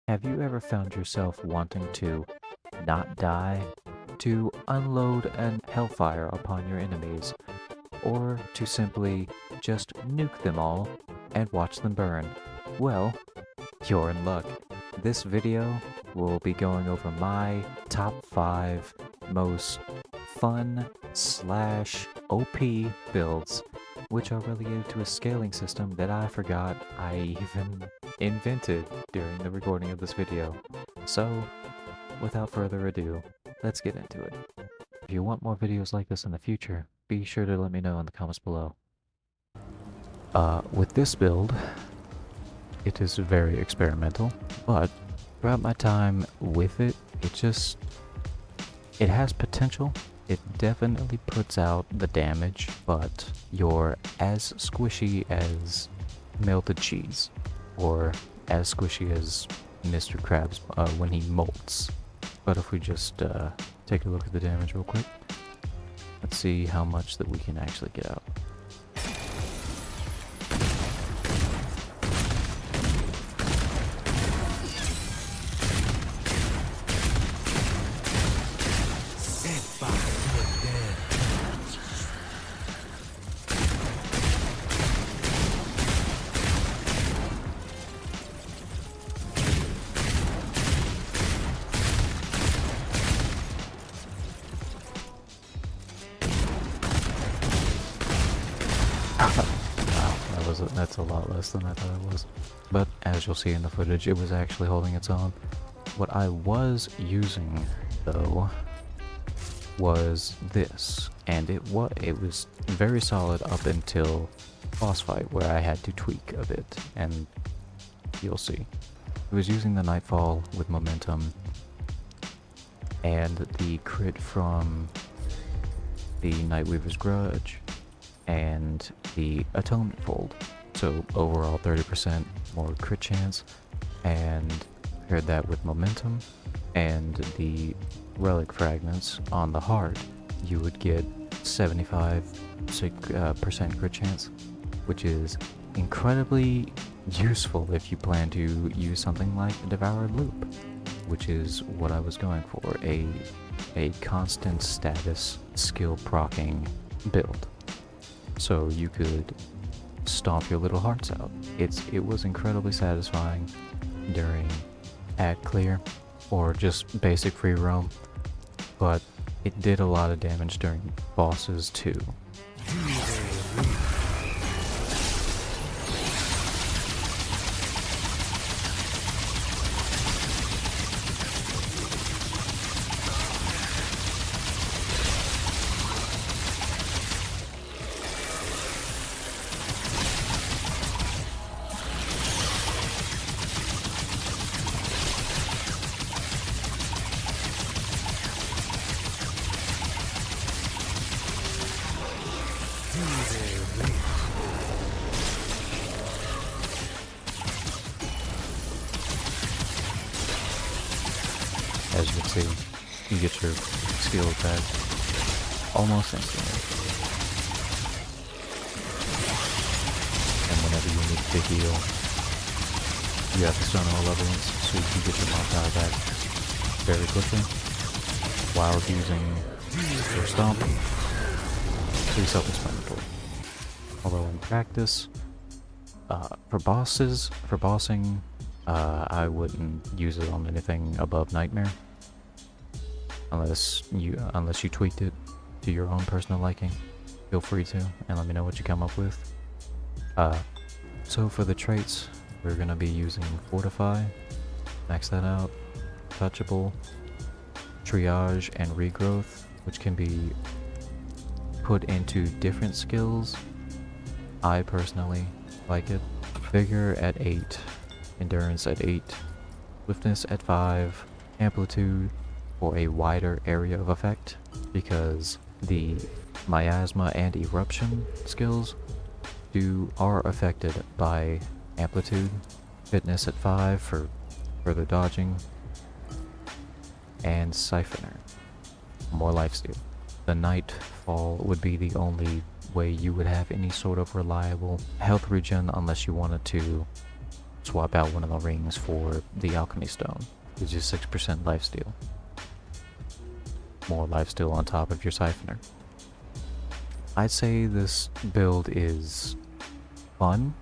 Have you ever found yourself wanting to not die, to unload an hellfire upon your enemies, or to simply just nuke them all and watch them burn? Well, you're in luck. This video will be going over my top 5 most fun slash OP builds, which are related to a scaling system that I forgot I even invented during the recording of this video. So, without further ado, let's get into it. If you want more videos like this in the future, be sure to let me know in the comments below. With this build, it is very experimental, but throughout my time with it, it has potential. It definitely puts out the damage, but you're as squishy as melted cheese, or as squishy as Mr. Krabs when he molts. But if we just take a look at the damage real quick, let's see how much that we can actually get out. Wow, that's a lot less than I thought it was. But as you'll see in the footage, it was actually holding its own. What I was using, though, was this, and it was very solid up until boss fight, where I had to tweak a bit, and you'll see. I was using the Nightfall with momentum, and the crit from the Nightweaver's Grudge, and the Atonement Fold. So overall 30% more crit chance, and paired that with momentum and the relic fragments on the heart, you would get 75% crit chance, which is incredibly useful if you plan to use something like the Devoured Loop, which is what I was going for, a constant status skill proccing build. So you could stomp your little hearts out. It was incredibly satisfying during ad clear or just basic free roam, but it did a lot of damage during bosses too. As you can see, you get your skills back almost instantly. And whenever you need to heal, you have the stun all levelings, so you can get your mod power back very quickly while using your stomp. Pretty self-explanatory. Although in practice, for bossing, I wouldn't use it on anything above Nightmare, unless you tweaked it to your own personal liking. Feel free to, and let me know what you come up with. So for the traits, we're gonna be using Fortify, max that out, Touchable, Triage, and Regrowth, which can be put into different skills. I personally like it. Vigor at 8, Endurance at 8, Swiftness at 5, Amplitude for a wider area of effect, because the Miasma and Eruption skills are affected by Amplitude. Fitness at 5 for further dodging, and Siphoner, more lifesteal. The Nightfall would be the only way you would have any sort of reliable health regen, unless you wanted to swap out one of the rings for the alchemy stone. Gives you 6% lifesteal. More lifesteal on top of your siphoner. I'd say this build is fun.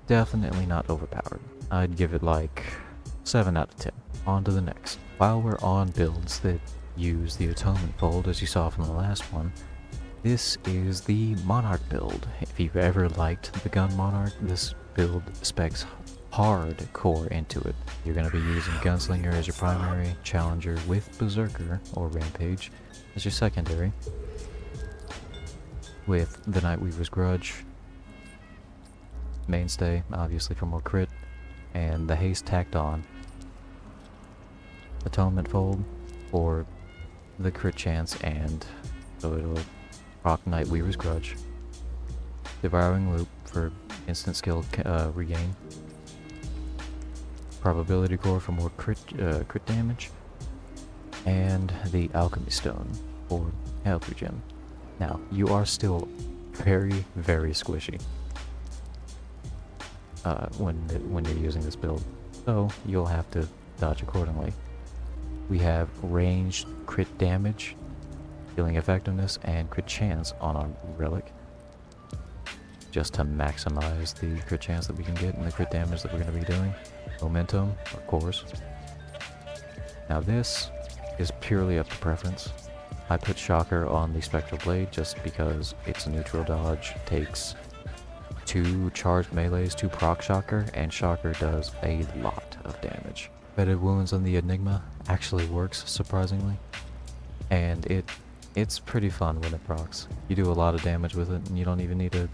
Definitely not overpowered. I'd give it like 7 out of 10. On to the next. While we're on builds that use the Atonement Fold, as you saw from the last one, this is the Monarch build. If you've ever liked the gun Monarch, this build specs hardcore into it. You're going to be using Gunslinger as your primary, Challenger with Berserker or Rampage as your secondary, with the Nightweaver's Grudge, Mainstay, obviously for more crit, and the Haste tacked on. Atonement Fold for the crit chance, and so it'll proc Nightweaver's Grudge. Devouring Loop for instant skill regain. Probability Core for more crit damage. And the Alchemy Stone for health regen. Now, you are still very, very squishy when you're using this build, so you'll have to dodge accordingly. We have ranged crit damage, healing effectiveness, and crit chance on our relic, just to maximize the crit chance that we can get and the crit damage that we're going to be doing. Momentum, of course. Now this is purely up to preference. I put Shocker on the Spectral Blade just because it's a neutral dodge, takes 2 charged melees to proc Shocker, and Shocker does a lot of damage. Fetid Wounds on the Enigma actually works, surprisingly, and it's pretty fun when it procs. You do a lot of damage with it, and you don't even need to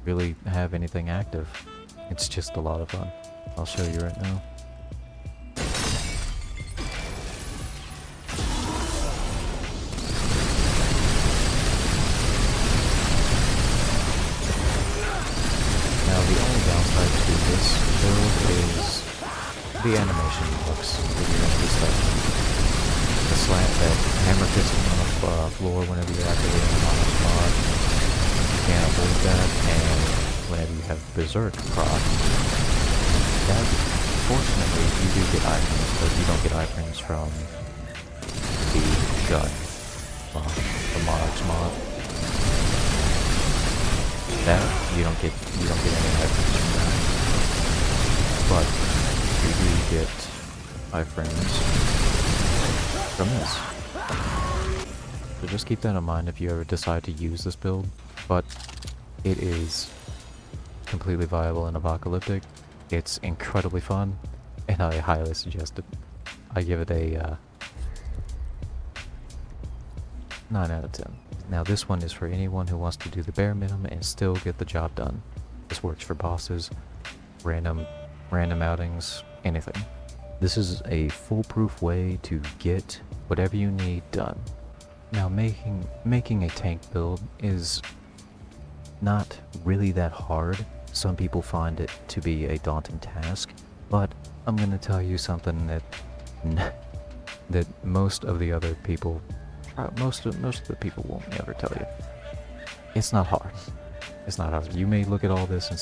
really have anything active. It's just a lot of fun. I'll show you right now. Now the only downside to this build is the animation looks that you're going to be stuck. The slant that hammer piston on the floor whenever you're activating a Monarch mod, you can't avoid that, and whenever you have Berserk proc, that, fortunately, you do get iframes, but you don't get iframes from the gun, the Monarch's mod. That you don't get any iframes from that, but you do get iframes from this. So just keep that in mind if you ever decide to use this build, but it is completely viable and apocalyptic. It's incredibly fun, and I highly suggest it. I give it a 9 out of 10. Now this one is for anyone who wants to do the bare minimum and still get the job done. This works for bosses, random outings, anything. This is a foolproof way to get whatever you need done. Now making a tank build is not really that hard. Some people find it to be a daunting task, but I'm gonna tell you something that most of the other people, most of the people won't ever tell you. It's not hard. It's not hard. You may look at all this and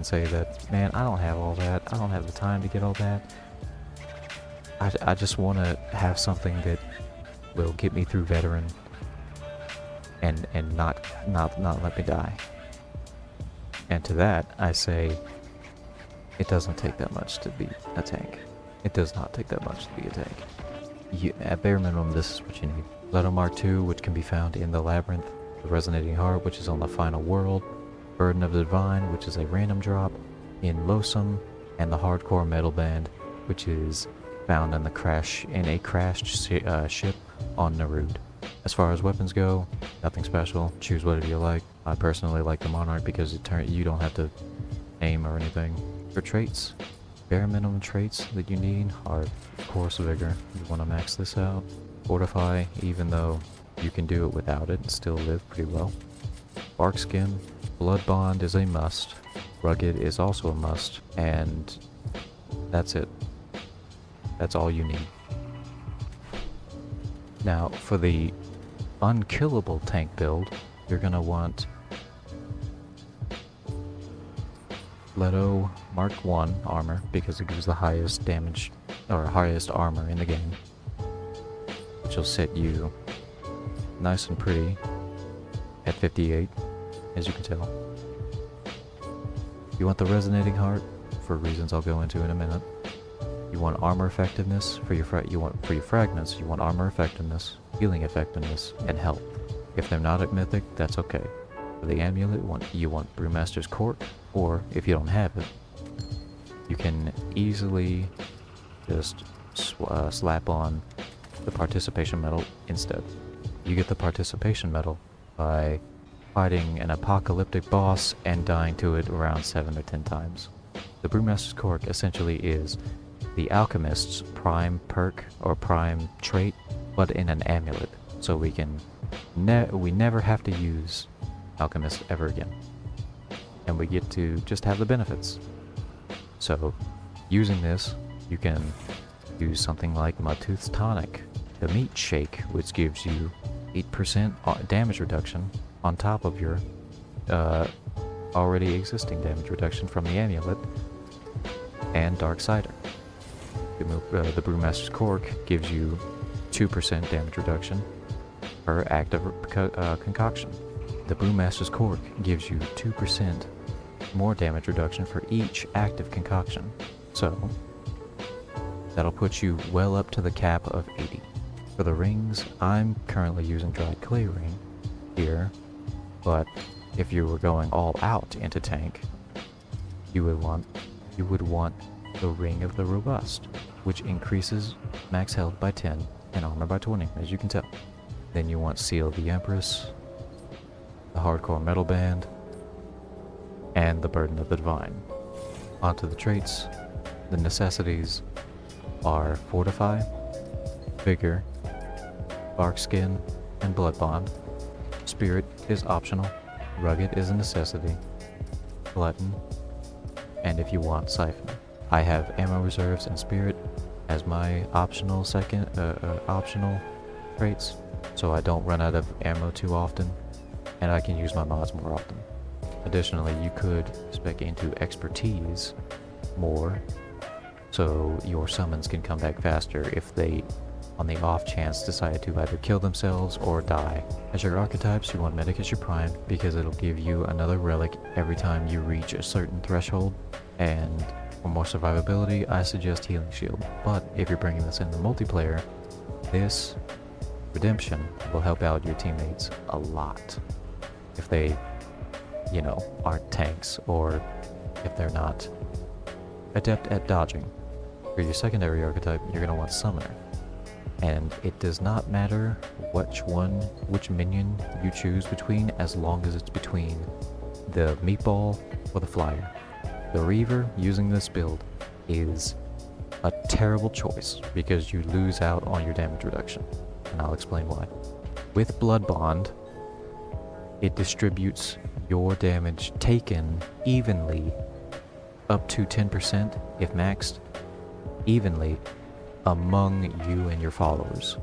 say that, man, I don't have all that. I don't have the time to get all that. I just want to have something that will get me through veteran and not let me die. And to that, I say, it doesn't take that much to be a tank. It does not take that much to be a tank. At bare minimum, this is what you need. Leto Mark II, which can be found in the Labyrinth, the Resonating Heart, which is on the Final World, Burden of the Divine, which is a random drop in Losum, and the Hardcore Metal Band, which is found in a crashed ship on Narud. As far as weapons go, nothing special. Choose whatever you like. I personally like the Monarch because you don't have to aim or anything. For traits, bare minimum traits that you need are, of course, Vigor. You want to max this out. Fortify, even though you can do it without it and still live pretty well. Bark Skin, Blood Bond is a must. Rugged is also a must, and that's it. That's all you need. Now, for the unkillable tank build, you're gonna want Leto Mark 1 armor because it gives the highest damage or highest armor in the game, which will set you nice and pretty at 58, as you can tell. You want the Resonating Heart for reasons I'll go into in a minute. You want armor effectiveness for your fragments. You want armor effectiveness, healing effectiveness, and health. If they're not at mythic, that's okay. For the amulet, you want Brewmaster's Cork, or if you don't have it, you can easily just slap on the Participation Medal instead. You get the Participation Medal by fighting an apocalyptic boss and dying to it around 7 or 10 times. The Brewmaster's Cork essentially is the Alchemist's prime perk or prime trait, but in an amulet, so we never have to use Alchemist ever again, and we get to just have the benefits. So using this, you can use something like Mudtooth's Tonic, the Meat Shake, which gives you 8% damage reduction on top of your already existing damage reduction from the amulet, and Dark Cider. The Brewmaster's Cork gives you 2% damage reduction per active concoction. The Brewmaster's Cork gives you 2% more damage reduction for each active concoction. So that'll put you well up to the cap of 80. For the rings, I'm currently using Dried Clay Ring here, but if you were going all out into tank, you would want the Ring of the Robust, which increases max health by 10 and armor by 20, as you can tell. Then you want Seal of the Empress, the Hardcore Metal Band, and the Burden of the Divine. Onto the traits. The necessities are Fortify, Vigor, Bark Skin, and Blood Bond. Spirit is optional. Rugged is a necessity. Glutton, and if you want, Siphon. I have Ammo Reserves and Spirit as my optional optional traits, so I don't run out of ammo too often, and I can use my mods more often. Additionally, you could spec into Expertise more, so your summons can come back faster if they, on the off chance, decide to either kill themselves or die. As your archetypes, you want Medic as your prime because it'll give you another relic every time you reach a certain threshold, and for more survivability, I suggest Healing Shield. But if you're bringing this into multiplayer, this Redemption will help out your teammates a lot if they, aren't tanks, or if they're not adept at dodging. For your secondary archetype, you're going to want Summoner. And it does not matter which minion you choose between, as long as it's between the Meatball or the Flyer. The Reaver, using this build, is a terrible choice because you lose out on your damage reduction, and I'll explain why. With Blood Bond, it distributes your damage taken evenly, up to 10% if maxed, evenly among you and your followers.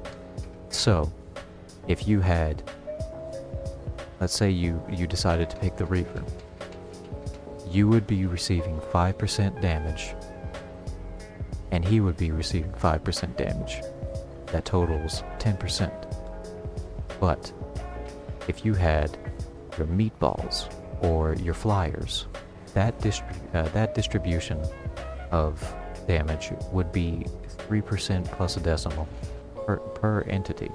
So, if you had, let's say you decided to pick the Reaver, you would be receiving 5% damage, and he would be receiving 5% damage. That totals 10%. But if you had your Meatballs or your Flyers, that distribution of damage would be 3% plus a decimal per entity.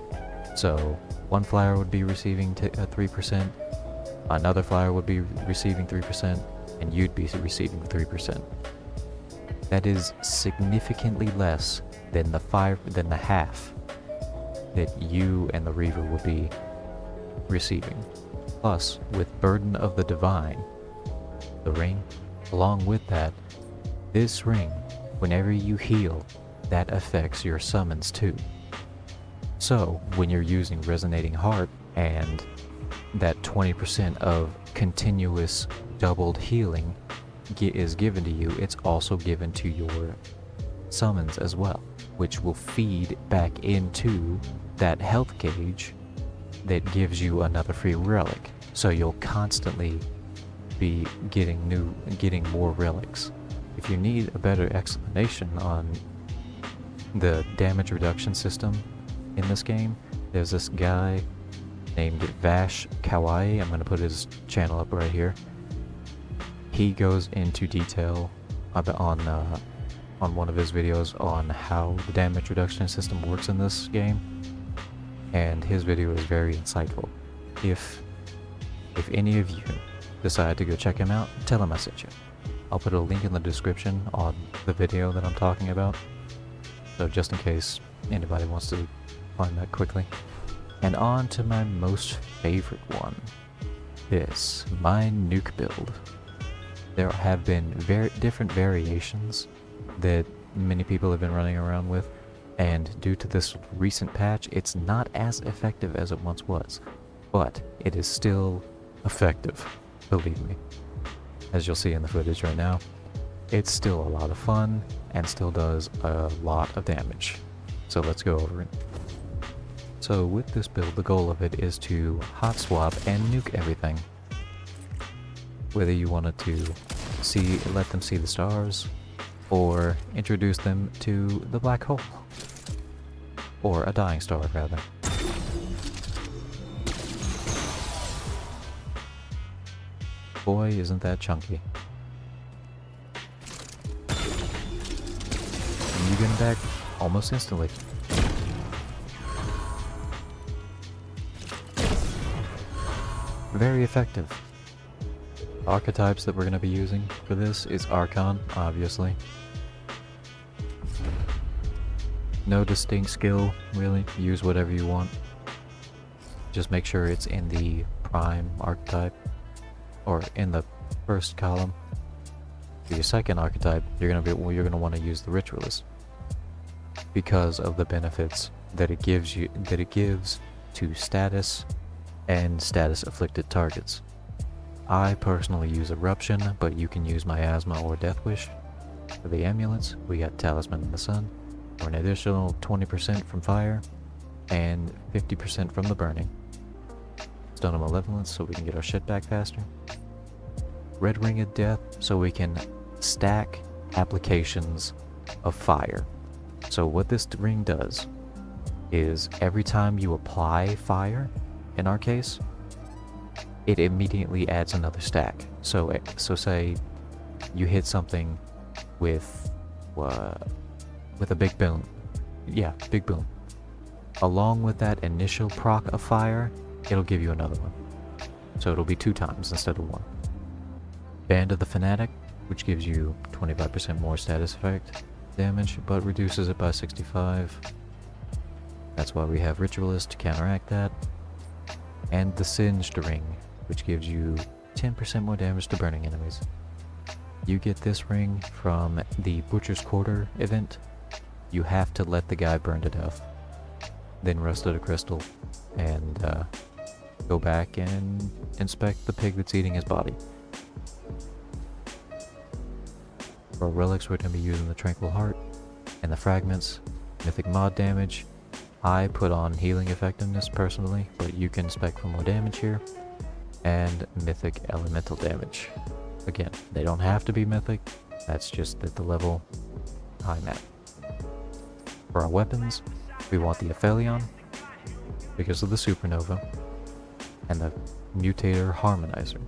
So one Flyer would be receiving 3%, another Flyer would be receiving 3%, and you'd be receiving 3%. That is significantly less than the half that you and the Reaver would be receiving. Plus, with Burden of the Divine, the ring, along with that, this ring, whenever you heal, that affects your summons too. So, when you're using Resonating Heart and that 20% of continuous doubled healing is given to you, it's also given to your summons as well, which will feed back into that health gauge that gives you another free relic. So you'll constantly be getting more relics if you need a better explanation on the damage reduction system in this game, there's this guy named Vash Kawaii. I'm going to put his channel up right here. He goes into detail on one of his videos on how the damage reduction system works in this game, and his video is very insightful. If any of you decide to go check him out, tell him I sent you. I'll put a link in the description on the video that I'm talking about, so just in case anybody wants to find that quickly. And on to my most favorite one, my Nuke Build. There have been different variations that many people have been running around with, and due to this recent patch, it's not as effective as it once was, but it is still effective, believe me. As you'll see in the footage right now, it's still a lot of fun and still does a lot of damage. So let's go over it. So with this build, the goal of it is to hot swap and nuke everything. Whether you wanted to let them see the stars, or introduce them to the black hole, or a dying star rather. Boy, isn't that chunky. And you get him back almost instantly. Very effective. Archetypes that we're going to be using for this is Archon, obviously. No distinct skill, really. Use whatever you want. Just make sure it's in the prime archetype, or in the first column. For your second archetype, you're gonna want to use the Ritualist, because of the benefits that it gives to status and status afflicted targets. I personally use Eruption, but you can use Miasma or Death Wish. For the amulets, we got Talisman of the Sun, for an additional 20% from fire, and 50% from the burning. Stone of Malevolence, so we can get our shit back faster. Red Ring of Death, so we can stack applications of fire. So what this ring does is every time you apply fire, in our case, it immediately adds another stack. So say you hit something with a big boom. Yeah, big boom. Along with that initial proc of fire, it'll give you another one. So it'll be 2 times instead of 1. Band of the Fanatic, which gives you 25% more status effect damage, but reduces it by 65. That's why we have Ritualist to counteract that. And the Singed Ring, which gives you 10% more damage to burning enemies. You get this ring from the Butcher's Quarter event. You have to let the guy burn to death, then rust it a crystal, and go back and inspect the pig that's eating his body. For relics, we're going to be using the Tranquil Heart and the Fragments. Mythic mod damage, I put on healing effectiveness personally, but you can spec for more damage here. And mythic elemental damage. Again, they don't have to be mythic, that's just at the level I'm at. For our weapons, we want the Aphelion, because of the Supernova, and the Mutator Harmonizer.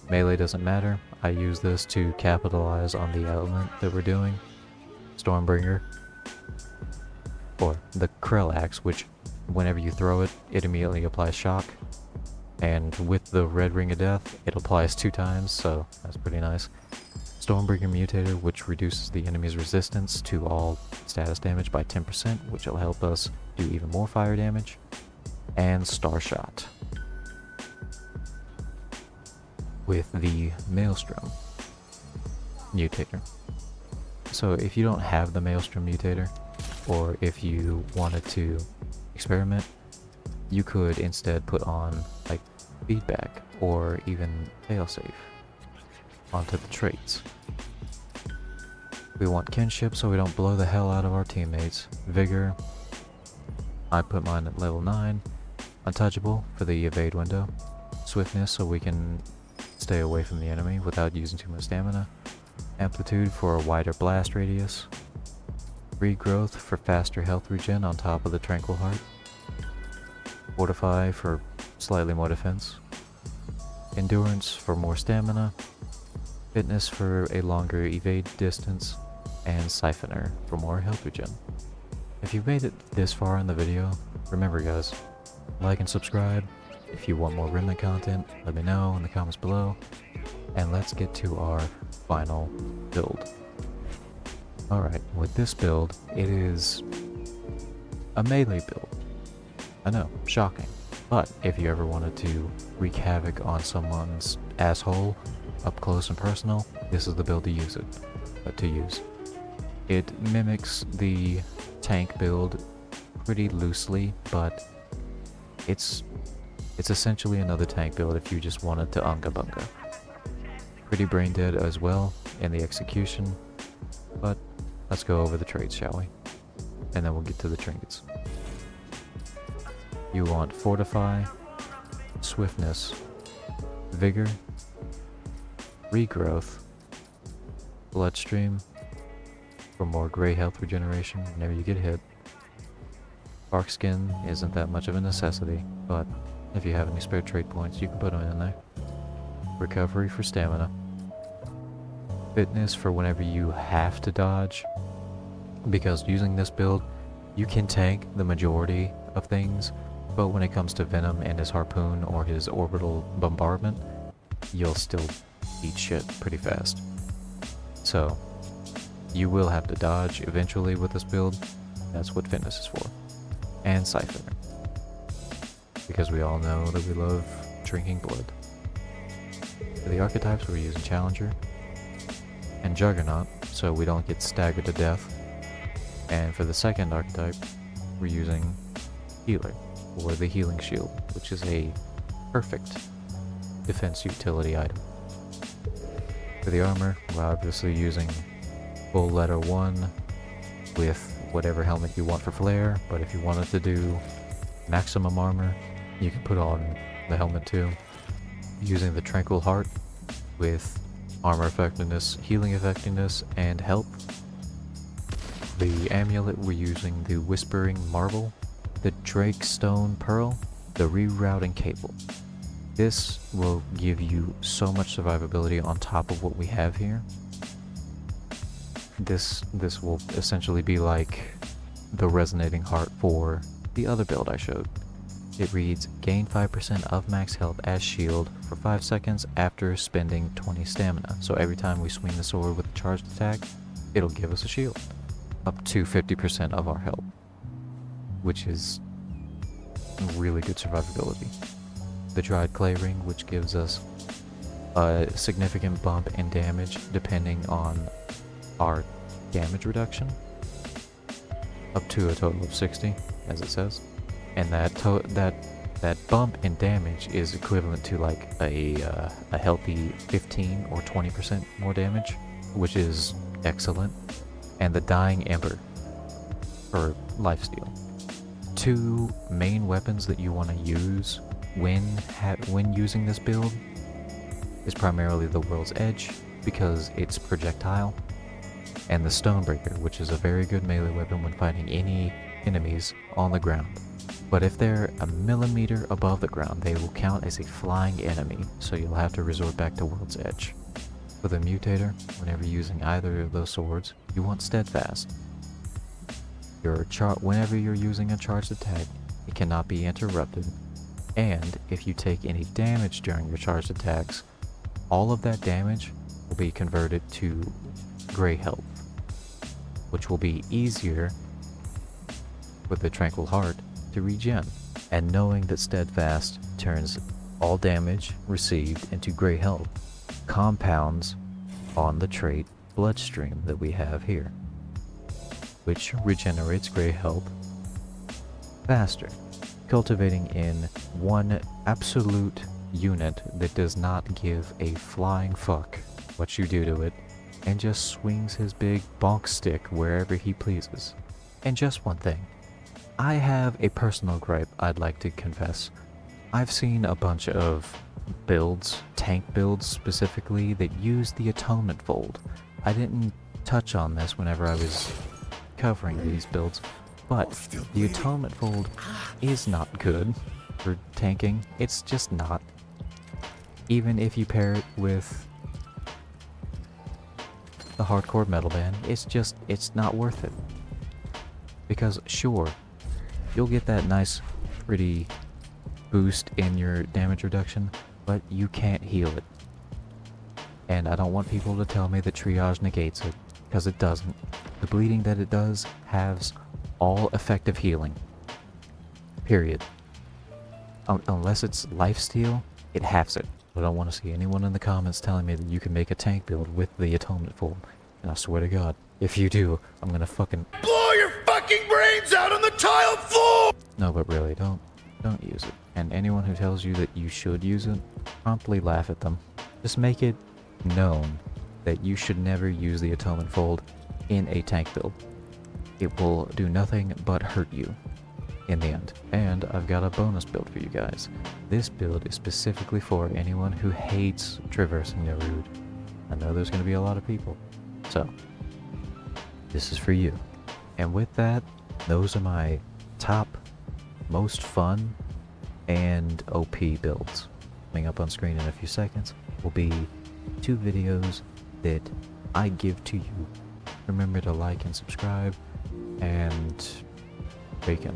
Melee doesn't matter, I use this to capitalize on the element that we're doing. Stormbringer, or the Krell Axe, which whenever you throw it, it immediately applies shock. And with the Red Ring of Death, it applies 2 times, so that's pretty nice. Stormbringer Mutator, which reduces the enemy's resistance to all status damage by 10%, which will help us do even more fire damage. And Starshot, with the Maelstrom Mutator. So if you don't have the Maelstrom Mutator, or if you wanted to experiment, you could instead put on like feedback or even failsafe onto the traits. We want kinship so we don't blow the hell out of our teammates. Vigor, I put mine at level 9. Untouchable for the evade window. Swiftness so we can stay away from the enemy without using too much stamina. Amplitude for a wider blast radius. Regrowth for faster health regen on top of the Tranquil Heart. Fortify for slightly more defense. Endurance for more stamina. Fitness for a longer evade distance. And Siphoner for more health regen. If you've made it this far in the video, remember guys, like and subscribe. If you want more Remnant content, let me know in the comments below. And let's get to our final build. Alright, with this build, it is a melee build. I know, shocking. But if you ever wanted to wreak havoc on someone's asshole up close and personal, this is the build to use it. It mimics the tank build pretty loosely, but it's essentially another tank build if you just wanted to unga bunga. Pretty brain dead as well in the execution, but let's go over the traits, shall we? And then we'll get to the trinkets. You want Fortify, Swiftness, Vigor, Regrowth, Bloodstream for more gray health regeneration whenever you get hit. Bark Skin isn't that much of a necessity, but if you have any spare trait points, you can put them in there. Recovery for stamina. Fitness for whenever you have to dodge, because using this build, you can tank the majority of things, but when it comes to Venom and his harpoon or his orbital bombardment, you'll still eat shit pretty fast. So, you will have to dodge eventually with this build. That's what fitness is for. And Siphoner, because we all know that we love drinking blood. For the archetypes, we're using Challenger and Juggernaut, so we don't get staggered to death. And for the second archetype, we're using Healer, or the Healing Shield, which is a perfect defense utility item. For the armor, we're obviously using full letter 1 with whatever helmet you want for flare, but if you wanted to do maximum armor, you can put on the helmet too. Using the Tranquil Heart with armor effectiveness, healing effectiveness, and health. The amulet, we're using the Whispering Marble, the Drake Stone Pearl, the Rerouting Cable. This will give you so much survivability on top of what we have here. This will essentially be like the Resonating Heart for the other build I showed. It reads, gain 5% of max health as shield for 5 seconds after spending 20 stamina. So every time we swing the sword with a charged attack, it'll give us a shield. Up to 50% of our health, which is really good survivability. The Dried Clay Ring, which gives us a significant bump in damage depending on our damage reduction, up to a total of 60, as it says. And that bump in damage is equivalent to like a healthy 15 or 20% more damage, which is excellent. And the Dying Ember for lifesteal. Two main weapons that you want to use when using this build is primarily the World's Edge, because it's projectile, and the Stonebreaker, which is a very good melee weapon when fighting any enemies on the ground. But if they're a millimeter above the ground, they will count as a flying enemy, so you'll have to resort back to World's Edge. For the Mutator, whenever using either of those swords, you want Steadfast. Whenever you're using a charged attack, it cannot be interrupted, and if you take any damage during your charged attacks, all of that damage will be converted to gray health, which will be easier with the Tranquil Heart to regen. And knowing that Steadfast turns all damage received into gray health compounds on the trait Bloodstream that we have here, which regenerates gray health faster, cultivating in one absolute unit that does not give a flying fuck what you do to it, and just swings his big bonk stick wherever he pleases. And just one thing, I have a personal gripe I'd like to confess. I've seen a bunch of builds, tank builds specifically, that use the Atonement Fold. I didn't touch on this whenever I was covering these builds, but the Atonement Fold is not good for tanking. It's just not. Even if you pair it with the Hardcore Metal Band, it's not worth it. Because sure, you'll get that nice, pretty boost in your damage reduction, but you can't heal it. And I don't want people to tell me that triage negates it, because it doesn't. The bleeding that it does halves all effective healing. Period. Unless it's lifesteal, it halves it. I don't want to see anyone in the comments telling me that you can make a tank build with the Atonement Fold. And I swear to God, if you do, I'm gonna fucking blow your fucking brains out on the tile floor! No, but really, don't use it. And anyone who tells you that you should use it, promptly laugh at them. Just make it known that you should never use the Atonement Fold in a tank build. It will do nothing but hurt you in the end. And I've got a bonus build for you guys. This build is specifically for anyone who hates traversing their route. I know there's going to be a lot of people. So, this is for you. And with that, those are my top, most fun, and OP builds. Coming up on screen in a few seconds will be 2 videos that I give to you. Remember to like and subscribe, and bacon.